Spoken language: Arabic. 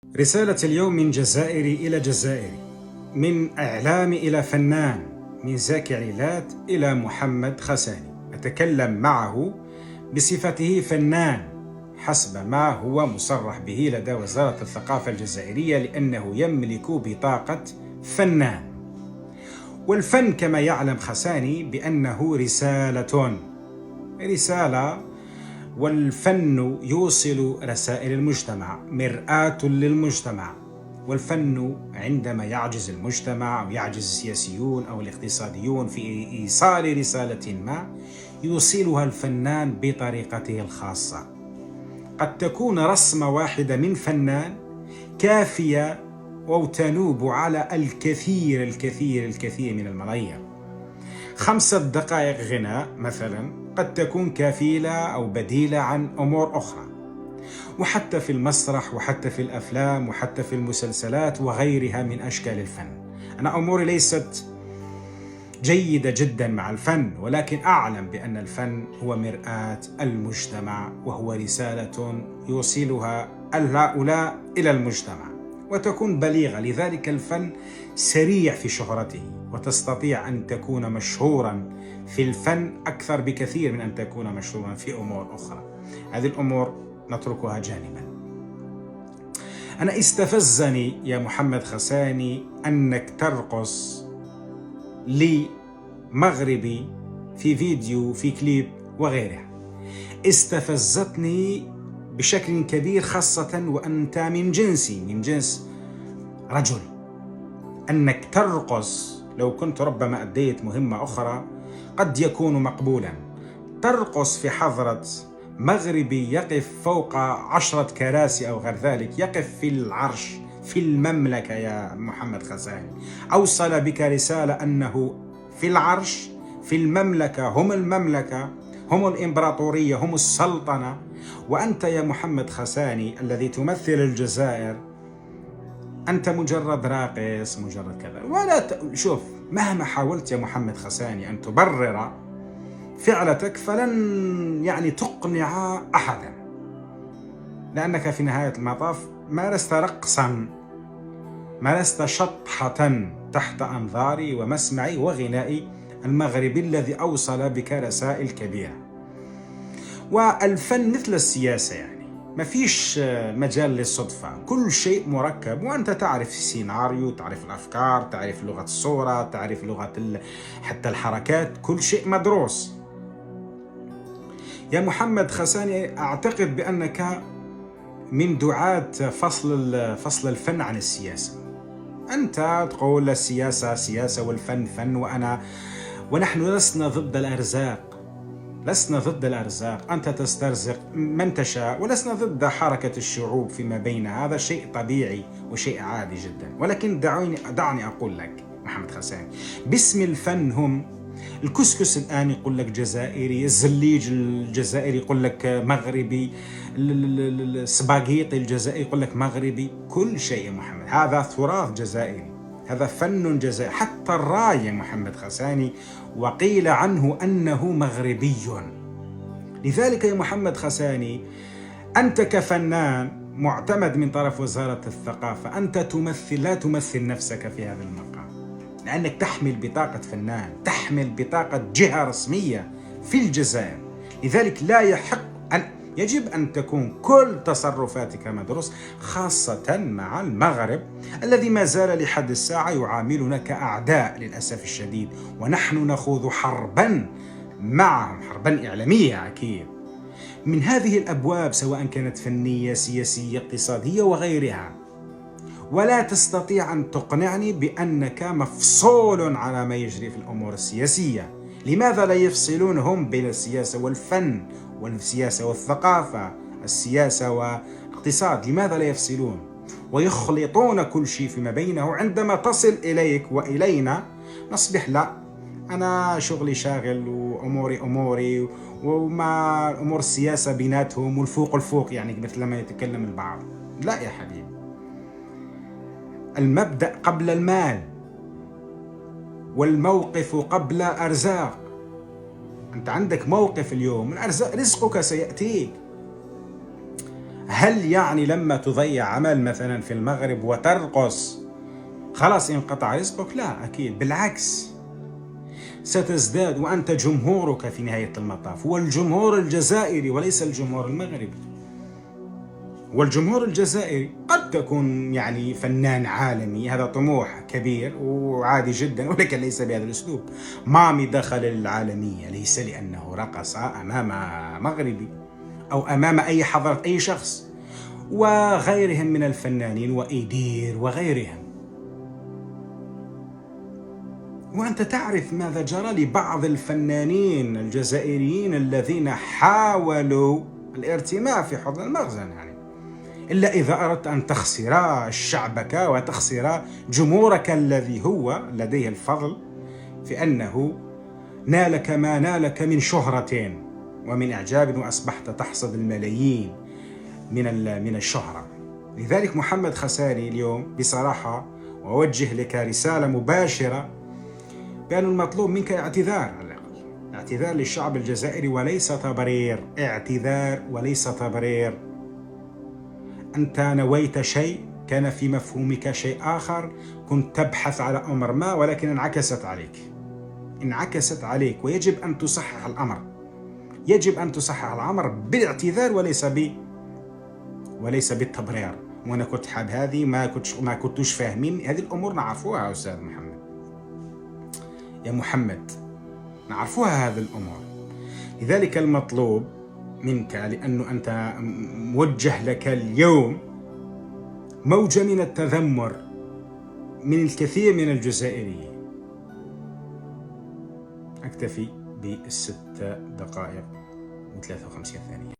رسالة اليوم من جزائري إلى جزائري، من إعلام إلى فنان، من زكي عليلات إلى محمد خساني. أتكلم معه بصفته فنان حسب ما هو مصرح به لدى وزارة الثقافة الجزائرية، لأنه يملك بطاقة فنان. والفن كما يعلم خساني بأنه رسالة، والفن يوصل رسائل المجتمع، مرآة للمجتمع. والفن عندما يعجز المجتمع أو يعجز السياسيون أو الاقتصاديون في إيصال رسالة ما، يوصلها الفنان بطريقته الخاصة. قد تكون رسمة واحدة من فنان كافية وتنوب على الكثير من الملايين. 5 دقائق غناء مثلا قد تكون كفيلة أو بديلة عن أمور أخرى، وحتى في المسرح وحتى في الأفلام وحتى في المسلسلات وغيرها من أشكال الفن. أنا أموري ليست جيدة جدا مع الفن، ولكن أعلم بأن الفن هو مرآة المجتمع، وهو رسالة يوصلها هؤلاء إلى المجتمع وتكون بليغة. لذلك الفن سريع في شهرته، وتستطيع أن تكون مشهورا في الفن أكثر بكثير من أن تكون مشهورا في أمور أخرى. هذه الأمور نتركها جانبا. أنا استفزني يا محمد خساني أنك ترقص لمغربي في فيديو في كليب وغيرها. استفزتني بشكل كبير، خاصة وأنت من جنس رجل. أنك ترقص، لو كنت ربما أديت مهمة أخرى قد يكون مقبولا. ترقص في حضرة مغربي يقف فوق 10 كراسي أو غير ذلك، يقف في العرش في المملكة. يا محمد خساني، أوصل بك رسالة أنه في العرش في المملكة، هم الإمبراطورية، هم السلطنة. وأنت يا محمد خساني الذي تمثل الجزائر، أنت مجرد راقص، مجرد كذا. ولا شوف، مهما حاولت يا محمد خساني أن تبرر فعلتك فلن تقنع أحدا، لأنك في نهاية المطاف مارست رقصا، مارست شطحة تحت أنظاري ومسمعي وغنائي المغربي الذي أوصل بك رسائل كبيرة. والفن مثل السياسة، ما فيش مجال للصدفة، كل شيء مركب، وأنت تعرف السيناريو، تعرف الأفكار، تعرف لغة الصورة، تعرف لغة حتى الحركات، كل شيء مدروس. يا خساني، أعتقد بأنك من دعاة فصل الفن عن السياسة. أنت تقول السياسة سياسة والفن فن، ونحن لسنا ضد الأرزاق، أنت تسترزق من تشاء، ولسنا ضد حركة الشعوب فيما بين، هذا شيء طبيعي وشيء عادي جدا. ولكن دعني أقول لك محمد خساني، باسم الفن هم الكسكس الآن يقول لك جزائري، الزليج الجزائري يقول لك مغربي، السباغيطي الجزائري يقول لك مغربي، كل شيء يا محمد هذا تراث جزائري، هذا فن جزائري. حتى الراي يا محمد خساني وقيل عنه أنه مغربي. لذلك يا محمد خساني، أنت كفنان معتمد من طرف وزارة الثقافة، أنت لا تمثل نفسك في هذا المقام، لأنك تحمل بطاقة فنان، تحمل بطاقة جهة رسمية في الجزائر. لذلك يجب أن تكون كل تصرفاتك مدروس، خاصة مع المغرب الذي ما زال لحد الساعة يعاملنا كأعداء للأسف الشديد، ونحن نخوض حربا معهم، حربا إعلامية أكيد من هذه الأبواب، سواء كانت فنية، سياسية، اقتصادية وغيرها. ولا تستطيع أن تقنعني بأنك مفصول على ما يجري في الأمور السياسية. لماذا لا يفصلون هم بين السياسة والفن، والسياسة والثقافة، السياسة والاقتصاد؟ لماذا لا يفصلون ويخلطون كل شيء فيما بينه؟ عندما تصل إليك وإلينا نصبح لا، أنا شغلي شاغل وأموري وما أمور السياسة بيناتهم، والفوق مثل ما يتكلم البعض. لا يا حبيبي، المبدأ قبل المال، والموقف قبل أرزاق. أنت عندك موقف اليوم، من أرزاق رزقك سيأتيك. هل يعني لما تضيع عمل مثلا في المغرب وترقص خلاص انقطع رزقك؟ لا أكيد، بالعكس ستزداد، وأنت جمهورك في نهاية المطاف هو الجمهور الجزائري وليس الجمهور المغربي. والجمهور الجزائري قد تكون يعني فنان عالمي، هذا طموح كبير وعادي جدا، ولكن ليس بهذا الأسلوب. مامي دخل العالمية ليس لأنه رقص أمام مغربي أو أمام أي حضرة أي شخص، وغيرهم من الفنانين وإيدير وغيرهم. وأنت تعرف ماذا جرى لبعض الفنانين الجزائريين الذين حاولوا الارتماء في حضن المخزن، يعني إلا إذا أردت أن تخسر شعبك وتخسر جمهورك الذي هو لديه الفضل في أنه نالك ما نالك من شهرة ومن إعجاب، وأصبحت تحصد الملايين من الشهرة. لذلك محمد خساني اليوم بصراحة وأوجه لك رسالة مباشرة بأن المطلوب منك اعتذار، على الأقل اعتذار للشعب الجزائري وليس تبرير، اعتذار وليس تبرير. أنت نويت شيء، كان في مفهومك شيء آخر، كنت تبحث على أمر ما، ولكن انعكست عليك، ويجب أن تصحح الأمر، يجب أن تصحح الأمر بالاعتذار وليس بالتبرير. وأنا كنت حاب هذه ما كنتوش فاهمين هذه الأمور، نعرفوها أستاذ محمد، يا محمد نعرفوها هذه الأمور. لذلك المطلوب منك، لأنه أنت موجه لك اليوم موجة من التذمر من الكثير من الجزائريين. أكتفي ب6 دقائق و53 ثانية.